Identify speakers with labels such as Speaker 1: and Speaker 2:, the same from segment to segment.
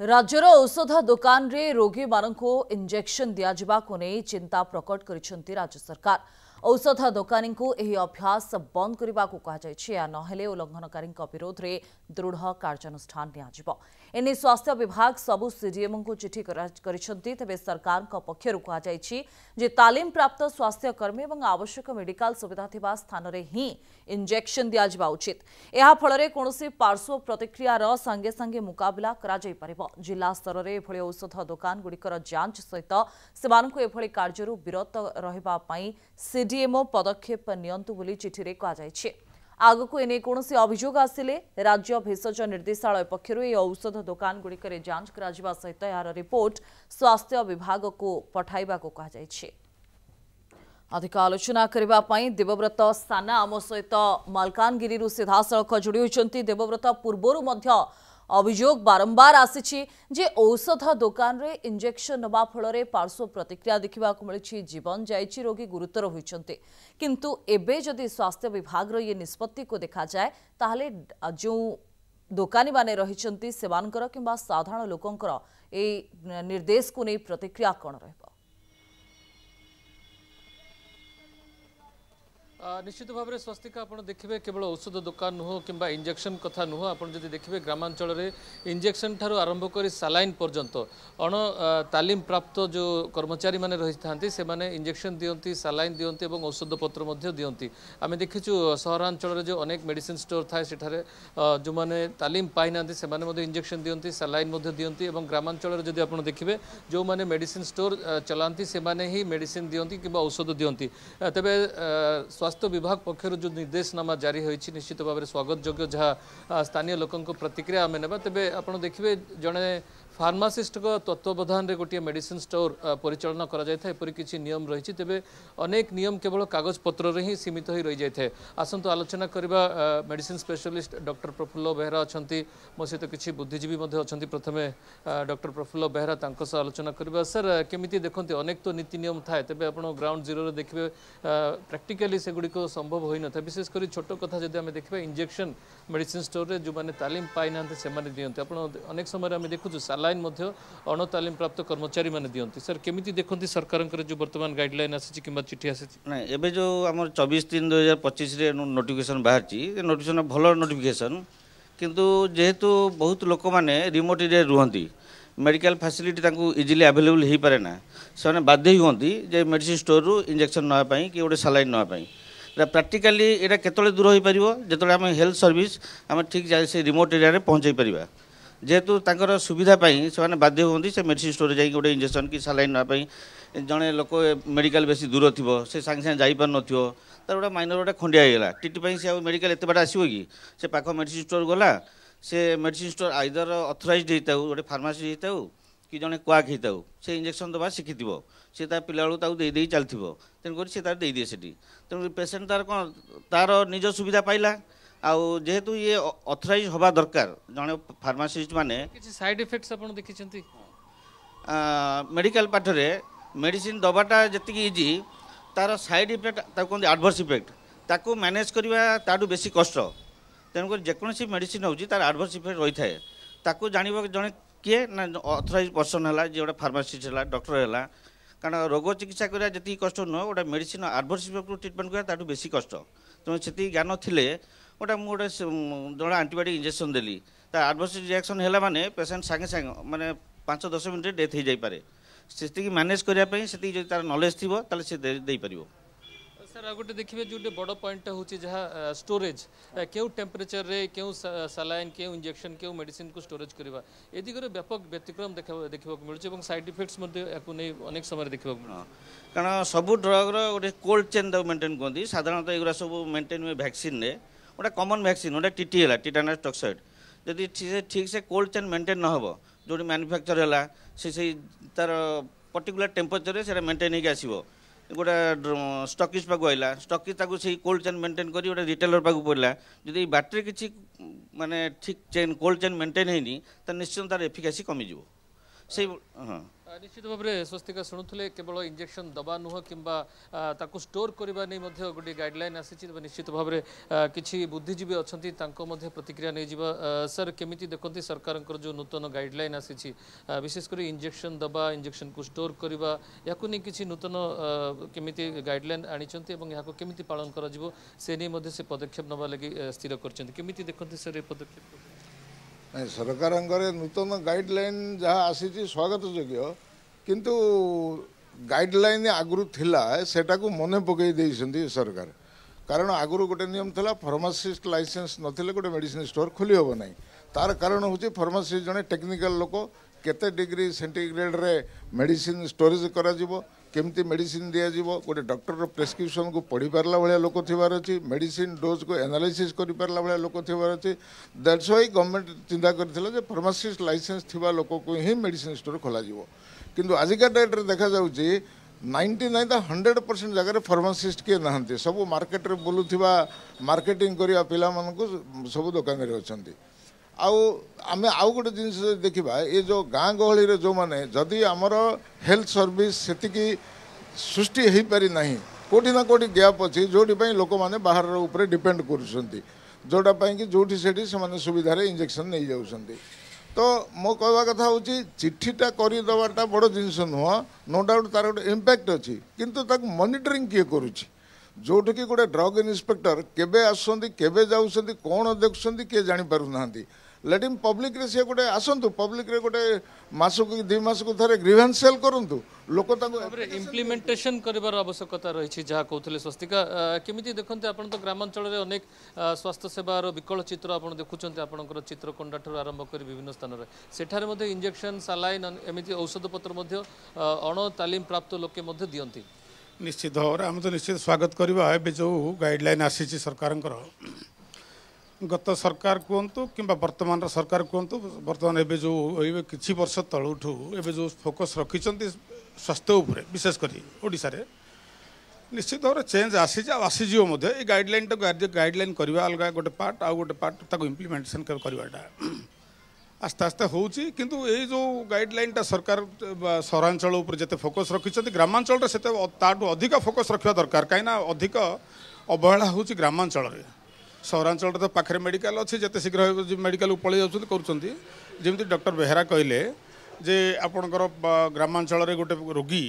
Speaker 1: राज्यर औषध दुकान रे रोगी मानक इंजेक्शन दिजाको नहीं चिंता प्रकट करिसेंती राज्य सरकार। औषध दुकानी को यह अभ्यास बंद करने को कहुई नहेले उल्लंघनकारी विरोध में दृढ़ कार्यानुष्ठान नियाजिबो। एने स्वास्थ्य विभाग सबु सीडीएम को चिठी करिसेंती। तेबे सरकार पक्षरु कहुई जे तालीम प्राप्त स्वास्थ्यकर्मी और आवश्यक मेडिकल सुविधा थिबा स्थान रे ही इंजेक्शन दियाजिबा उचित। एहा फଳରେ कोनोसी पार्श्व प्रतिक्रियार संगे संगे मुकाबला करा जाई परिबो। जिला स्तर में एभଳି औषध दुकान गुड़िकर जांच सहित सेमानकु एभଳି कार्यरु विरत रहिबा पई सीडीएमओ पदक्षेप नियंतु बोली चिठी रे कहा जायछि। आगकु एने कोनोसी अभियोग आसिले राज्य भेषज निर्देशालय पक्षरु ए औषध दुकान गुड़िकर जांच करा जिबा सहित यार रिपोर्ट स्वास्थ्य विभाग को पठाइबा को कहा जायछि। अधिक आलोचना करने देवव्रत साना आम सहित मालकानगिरी सीधासख जोड़ी होती। देवव्रत पूर्वर अभियोग बारंबार आसी जे औषध दुकान रे इंजेक्शन नवा फल पार्श्व प्रतिक्रिया देखा मिली जीवन जाइए रोगी गुरुतर होती। किंतु एबे जदि स्वास्थ्य विभाग ये निष्पत्ति को देखा जाए ताहले जो दुकानी माने रहिचंती सेवानकर किंबा साधारण लोकंकर ए निर्देश को नहीं प्रतिक्रिया कौन रहबो।
Speaker 2: निश्चित भाव में स्वास्थ्य आप देखिए केवल औषध दुकान नुह कि इंजेक्शन कथा नुह आप देखिए ग्रामांचल इंजेक्शन ठार आरंभ कर सालाइन पर्यंत अण तालीम प्राप्त जो कर्मचारी माने रही था से माने इंजेक्शन दियंती सालाइन दियंती और औषध पत्र दियंती। आम देखीचु सहरांचल जो अनेक मेडिसिन स्टोर थाए सेठारे जो माने तालीम पाई ना से माने इंजेक्शन दियंती सालाइन दियंती और ग्रामांचल जदि आप देखिए जो माने मेडिसिन स्टोर चलाती से माने ही मेडिसिन दियंती कि औषध दियंती। तेबे स्वास्थ्य विभाग पक्षर जो निर्देशनामा जारी होती निश्चित भाव में स्वागत योग्य जहाँ स्थानीय लोकों प्रतिक्रिया आम ना। तेबे आप देखिए जड़े फार्मासीस्ट को तत्वावधान रे गोटे मेडिसिन स्टोर परिचालना करा जाय था एपरि किछि नियम रही। तेबे अनेक नियम केवल कागज पत्र रे ही सीमित हो रही जाए। आसंतु आलोचना करबा medicine specialist doctor Prafulla Behera अछंती मो सहित किछि बुद्धिजीवी मध्ये अछंती। प्रथमे डॉक्टर प्रफुल्ल बेहरा तांको सह आलोचना करबा। सर केमिति देखंती अनेक तो नीति नियम थाए तेबे आपण ग्राउंड जीरो रे देखिबे प्रैक्टिकली से गुडी को संभव होई न था। विशेष करी छोट कथा जदि आमे देखिबे इंजेक्शन मेडिसिन स्टोर रे जो माने तालीम पाई नांते से माने दियंते। आपण अनेक समय आमे देखु सालाइन अण तालीम प्राप्त कर्मचारी माने दियंती। सर केमिति देखंती सरकार जो वर्तमान गाइडलाइन आसी कि चिठी आसी
Speaker 3: ना एबे जो हमर 24/3/2025 रे नोटिफिकेशन बाहर ची नोटिफिकेशन भलो नोटिफिकेशन किंतु जेहेतु बहुत लोक माने रिमोट एरिया रुहंती मेडिकल फैसिलिटी तांको इजीली अवेलेबल हे पारे ना से बाध्य होती जे मेडिसिन स्टोर रु इंजेक्शन नवा पई कि गोटे सालाइन नवा पई प्रैक्टिकली एटा केतले दूर हो पारिबो जेतले हम हेल्थ सर्विस हम ठीक से रिमोट एरिया रे पहुंचाई परिबा। जेहेतु तांकर सुविधा पाई से बाध्य होती से मेडिसिन स्टोर जाई गोटे इंजेक्शन कि सालाइन ना पई जड़े लोक मेडिकल बेसी दूर थी से सांगे सांगे जाई पार नथिबो तार गोटे माइनर गोटे खंडिया होगा टीटी से मेडिकल एत बाट आसो कि से पाख मेडिसिन स्टोर गला से मेडिसिन स्टोर आइदर अथराइज्ड होता गोटे फार्मासी होता कि जड़े क्वाक होता से इंजेक्शन दबा शिखि सी पिला बेलू चलती तेणुक सी तार दे दिए से तेणु पेसेंट तार कौन तार निज सुविधा पाइला आउ जेहेतु ये अथराइज हवा दरकार जड़े फार्मासीस्ट माने
Speaker 2: साइड इफेक्ट्स आपण देखिछंती
Speaker 3: मेडिकल पाठरे मेडिसिन दबाटा जति इजी तार साइड इफेक्ट कहते एडवर्स इफेक्ट ताको मैनेज करवा ताठू बेसी कष्ट। तेणुक जेकोसी मेडिसिन होची तार एडवर्स इफेक्ट रही थाए ताको जानिबा जड़े किए ना अथराइज पर्सन है जे गोटे फार्मासीस्ट है डॉक्टर है कारण रोग चिकित्सा करा जी कष्ट नुह गोटे मेडिसिन एडवर्स इफेक्ट ट्रिटमेंट करा ताठू बेसी कष्ट। तेणु से ज्ञान थिले गोटे मुझे जो आंटीबायोटिक इंजेक्शन देली एडवर्स रिएक्शन है माने पेसेंट सांगे सांगे माने 5-10 मिनट डेथ हो जाए से मैनेज करने से तार नॉलेज थी ताले से दे पारिबो।
Speaker 2: सर आ गोटे देखिए जो बड़ पॉइंट हूँ जहाँ स्टोरेज क्यों टेम्परेचर रे क्यों सालाइन क्यों इंजेक्शन क्यों मेडिसिन को स्टोरेज करवा ए दिगरे व्यापक व्यतिक्रम देखा मिलूँ साइड इफेक्ट्स नहीं अनेक समय देखा
Speaker 3: कारण सब ड्रग रोटे कोल्ड चेन मेंटेन कहते साधारणतः एगुरा सब मेंटेन हुए वैक्सीन गोटे कमन वैक्सीन गोटे टीटी है टिटानस टॉक्साइड जदि ठीक से कोल्ड चेन मेंटेन न हो जो मैन्युफैक्चर है से तार पर्टिकुलर टेम्परेचर से मेंटेन होगी आसो गोटे स्टॉकिस्ट पाक आइला स्टॉकिस्ट से कोल्ड चेन मेंटेन कर गोटे रिटेलर पाक पड़ा जदि बैटरी किसी माने ठीक चेन कोल्ड चेन मेंटेन होनी तो निश्चित तार एफिकासी कमिज से हाँ
Speaker 2: निश्चित भाव में स्वस्तिका शुणुले केवल इंजेक्शन दबा नुह कि स्टोर करने गोटे गाइडलाइन आसी निश्चित भाव में किसी बुद्धिजीवी अच्छा प्रतिक्रिया नहीं जावा सर केमी देखते सरकार जो नूतन गाइडलाइन आसी विशेषकर इंजेक्शन दबा इंजेक्शन को स्टोर करवा या किसी नूतन केमी गाइडलाइन आनी केमी पालन कर से पदक्षेप नवा लगी स्थिर करमी देखते सर ये पदक्षेप
Speaker 4: नहीं सरकार नूतन गाइडलाइन जहाँ आसी स्वागत योग्य किंतु गाइडलाइन आगुरी थिला सेटा को मन पकई देइसंती सरकार कारण आगुरी गोटे नियम थिला फार्मासिस्ट लाइसेंस नथिले गोटे मेडिसिन स्टोर खोली होबो नहीं तार कारण होची फार्मासिस्ट जने टेक्निकल लोक केते डिग्री सेंटीग्रेड रे मेडिसिन स्टोरेज करा जिवो केमती मेडिसिन दिया जिवो गोटे डॉक्टर प्रेस्क्रिप्शन को पढ़ी पारला भाया लोक थिबार अछि मेडिसिन डोज को एनालिसिस करि पारला भाया लोक थिबार अछि दैट्स व्हाई गवर्नमेंट चिंता करथिला जे फार्मासिस्ट लाइसेंस थिबा लोक को ही मेडिसिन स्टोर खोला जिवो किंतु आजिका डेट रे देखा जाउछि 99% जगह फार्मासिस्ट किए नहांती सब मार्केट रे बुलुथिबा मार्केटिंग करिया पिला मन को सब दुकान रे अछंती आमे आउ गोटे जिन देखा ये जो गाँ गहली जो मैंने जदि आमर हेल्थ सर्विस सेतिकी सृष्टि हो पारि ना कोठी ना कोठी गैप अच्छी जोटी लोक मैंने बाहर ऊपर डिपेंड कर जोटापाई कि जोटी सेठी से सुविधार इंजेक्शन नहीं जाऊँगी तो मो कहवा कथा हूँ चिठीटा करदेवाटा बड़ जिनस नुह नो डाउट तार गोटे इम्पैक्ट अच्छी किंतु ताक मॉनिटरिंग किए करुच्ची जोठी कि गोटे ड्रग इन्स्पेक्टर केबे आसुंदी केबे जाउसंदी कोन देखुसंदी के जानि पारु नांदी लेट हिम पब्लिक रे से गोटे आसंतु पब्लिक रे गोटे मासक 2 मास को थरे ग्रीवेंस सेल करंतु लोक ताको
Speaker 2: इम्प्लीमेंटेशन करिवार आवश्यकता रही जहाँ कहते स्वस्तिका केमिति देखते आप तो ग्रामांचल में अनेक स्वास्थ्य सेवार विकल चित्र आप देखुं आपंकर चित्रकोंडा ठूँ आरंभ कर विभिन्न स्थान में सेठारे इंजेक्शन सालाइन एमती औषध पत्र अण तालीम प्राप्त लोके दियंती
Speaker 5: निश्चित भाव में आम तो निश्चित स्वागत करवा ए जो गाइडलाइन आसी सरकार गत सरकार कहतु कि वर्तमान सरकार कहतु बर्तमान एवं जो किसी वर्ष तलुठू एवं जो फोकस रखिंट स्वास्थ्य उपर विशेषकर ओडिशा रे निश्चित भाव में चेंज आसीज गाइडलाइन गाइडलाइन करवा अलग गोटे पार्ट आउ गोटे पार्ट इम्प्लीमेंटेशन करवाटा आस्ते आस्ते होची किंतु ये जो गाइडलाइन टा सरकार सहरांचल उपर जिते फोकस रखिंट ग्रामांचल से अधिक फोकस रखा दरकार कहीं अधिक अवहेला होची ग्रामांचल रे सहरांचल तो पाखे मेडिकल अच्छी जिते शीघ्र मेडिकल पलि जामती डॉक्टर बेहेरा कहले जे आपणकर ग्रामांचल रे गोटे रोगी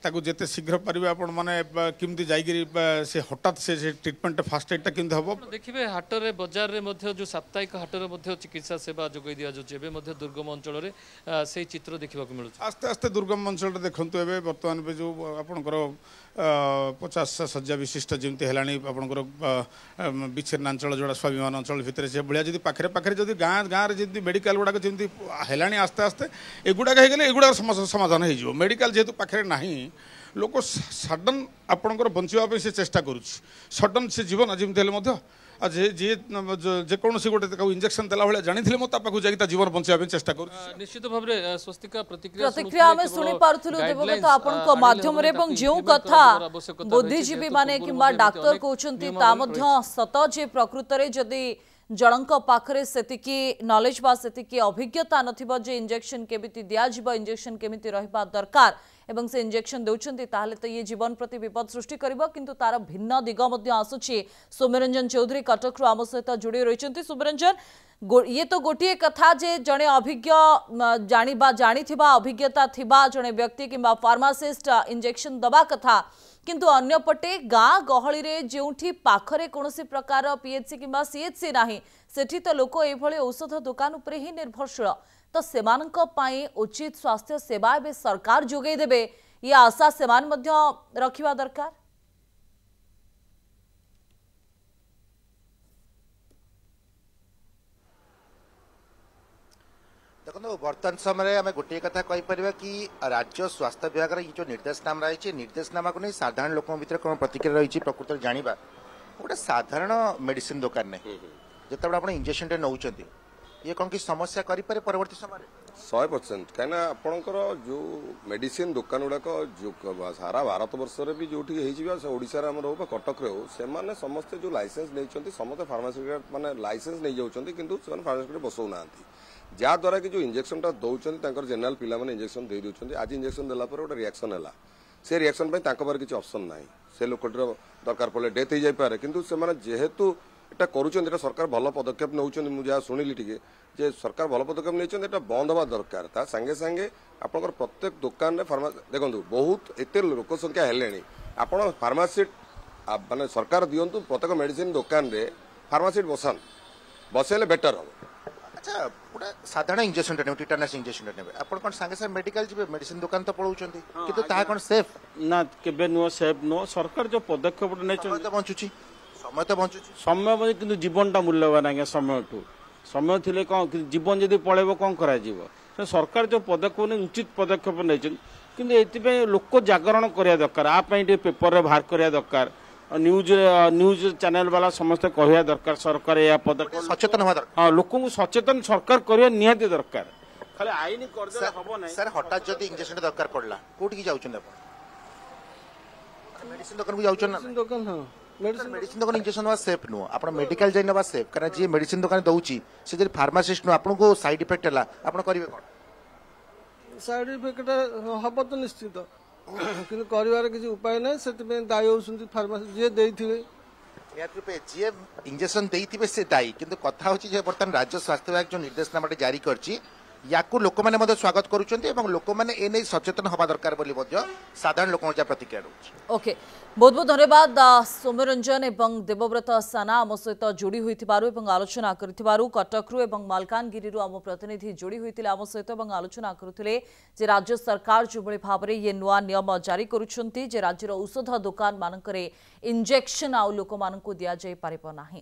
Speaker 5: ताकू जिते शीघ्र पारे आपण मैंने किमती जाइए से हठात से ट्रिटमेंट फास्ट एड केमती हम
Speaker 2: देखिए हाटरे बजार में जो साप्ताहिक हाटरे चिकित्सा सेवा जोगाई दि जाए दुर्गम अंचल से चित्र देखा मिलूँ
Speaker 5: आस्ते आस्ते दुर्गम अंचल देखूँ एवं बर्तमान जो आपणकर 50 शज्या विशिष्ट जमी है आपंकर विच्छिन्नांचल जोड़ा स्वाभिमान अंचल भितर से भाया जी पाखे पाखे जब गाँ गाँव में मेडिकल गुड़ाक जमी है आस्ते आस्ते एगुड़ाक एगुड़ा समाधान हो मेडिकल जेहेतु पाखे ना लोक सडन आपणकर बचापी से चेष्टा करुच्ची सडन से जीवन जमी जेकोसी गोटे इंजेक्शन देला भाई जानी जाकर जीवन बचाई चेष्टा कर
Speaker 2: निश्चित भाव में स्वस्तिका
Speaker 1: प्रतिक्रिया आम शुणी पार्थुलु देवगत आपन माध्यम रे एवं जो कथा बुद्धिजीवी माने किंबा डाक्टर कहउछंती ता मध्य सत जे प्रकृत रे जदी जनक पाखरे सेतिकी नॉलेज बा सेतिकी अभिज्ञता नथिबो जे इंजेक्शन केमिति दिया जिवो इंजेक्शन केमिति रहबा दरकार एवं से इंजेक्शन देउछंती ताहले तो ये जीवन प्रति विपद सृष्टि करिवो किंतु तार भिन्न दिग मध्य आसुची सौम्यरंजन चौधरी कटक आम सहित जोड़ी रहिचंती सौम्यरंजन ये तो गोटे कथा जे जड़े अभिज्ञ जानिथिबा अभिज्ञता थिबा जड़े व्यक्ति किंबा फार्मासिस्ट इंजेक्शन दबा कथा किंतु अन्यपटे गाँ गहली रे जोठी पाखरे कोनोसी प्रकार पीएचसी किंबा सीएचसी नाही सेठी तो लोक एभली औषध दुकान उपरे ही निर्भरशील तो सेमानक पई उचित स्वास्थ्य सेवा बे सरकार जोगै देबे ये आशा सेमान मध्य रखिबा दरकार।
Speaker 6: देखो बर्तमान समय आम गोटे कथा कहीपर कि राज्य स्वास्थ्य विभाग जो निर्देशनामा रही निर्देशनामा को नहीं साधारण लोक भर कौन प्रतिक्रिया रही प्रकृत में जाना गोटे साधारण मेडिसिन दुकान में जिते आप इंजेक्शन नौकरी ये कौन कि समस्या करें परवर्ती समय
Speaker 7: 100% कहीं आपणकर जो मेडिसिन दुकान गुड़ाक जो सारा भारत वर्ष भी जो ओडिशा हो कटक हो से समस्ते जो लाइसेंस नहीं समस्त फार्मासी माने लाइसेंस नहीं जाऊँ किंतु फार्मासी बसौना जहाँद्वारा कि जो इंजेक्शन दौरान जेनेल पे इंजेक्शन दे दूसरी आज इंजेक्शन देला गोटे रिएक्शन है से रिएक्शन पाखे किसी ऑप्शन ना से लोकटर दरकार पड़े डेथ हो जाए किंतु से जेहेतु एटा करुँच सरकार भल पदक्षेप नौ मुझे शुणिली टी जे सरकार भल पदक्षेप नहीं बंद हवा दरकार ता संगे संगे आपंकर प्रत्येक दुकान में फार्मा देखो बहुत एत लोक संख्या है आप फार्मासीट माने सरकार दिंतु प्रत्येक मेडिसिन दुकान रे फार्मासीट बसैले बेटर हम।
Speaker 6: अच्छा गोटे साधारण इंजेक्शन टिटानस इंजेक्शन ने आप सागे सागे मेडिकल जी मेडिसिन दुकान तो पड़ाऊँ किंतु ताहा कौन सेफ
Speaker 3: ना केबे नुह सेफ नुह सरकार जो पदक्षेप नहीं
Speaker 6: बंचुची समय तो बंचुची
Speaker 3: समय कि जीवनटा मूल्यवान आज्ञा समय थिले कौन जीवन जदि पलैब कौन करा सरकार जो पदक्षेप नहीं उचित पदक्षेप नहीं कि लोक जागरण करने दरकार आप पेपर बाहर करने दरकार न्यूज चैनल वाला समस्त कहवा दरकार सरकार या पदक्षेप
Speaker 6: सचेतन हवा दरकार
Speaker 3: हाँ लोक सचेतन सरकार करवा निहाती दरकार खाली आईन कर हम ना
Speaker 6: सर हठात जब इंजेक्शन दरकार पड़ला कोठी जाऊँ मेडिसिन दुकान को जाऊँ
Speaker 3: दुकान हाँ
Speaker 6: मेडिसिन दुकान इंजेक्शन नवा सेफ नुह आप मेडिकल जाई नवा सेफ कारण जी मेडिसिन दुकान दउची से जे फार्मासिस्ट नु आपन को साइड इफेक्ट हला आपन करिवे कोन
Speaker 8: साइड इफेक्ट हब तो निश्चित किंतु करिवार किसी उपाय नै सेति दायी होउसुंती फार्मासिस्ट जे देइथिवे
Speaker 6: यात्रुपे जे इंजेक्शन देइथिवे से दायी किंतु कथा होची जे वर्तमान राज्य स्वास्थ्य विभाग जो निर्देशनामा जारी करची याकू लोक मैंने स्वागत करुँच लोक मैंने एने सचेतन हवा दरकार बोली साधारण लोक प्रतिक्रिया रोचे।
Speaker 1: ओके बहुत बहुत धन्यवाद सौम्यरंजन एवं देवव्रत साना आम सहित जोड़ी होइथिबारु आलोचना करिथिबारु कटकरू एवं मालकानगिरी आम प्रतिनिधि जोड़ी होइतिले आम सहित आलोचना करुथिले जे राज्य सरकार जो भली भाबरे ये नुआ नियम जारी करुछंती जे राज्यर औषध दुकान मानकरे इंजेक्शन आउ लोक मानकु दिया जाय पारिबो नाही।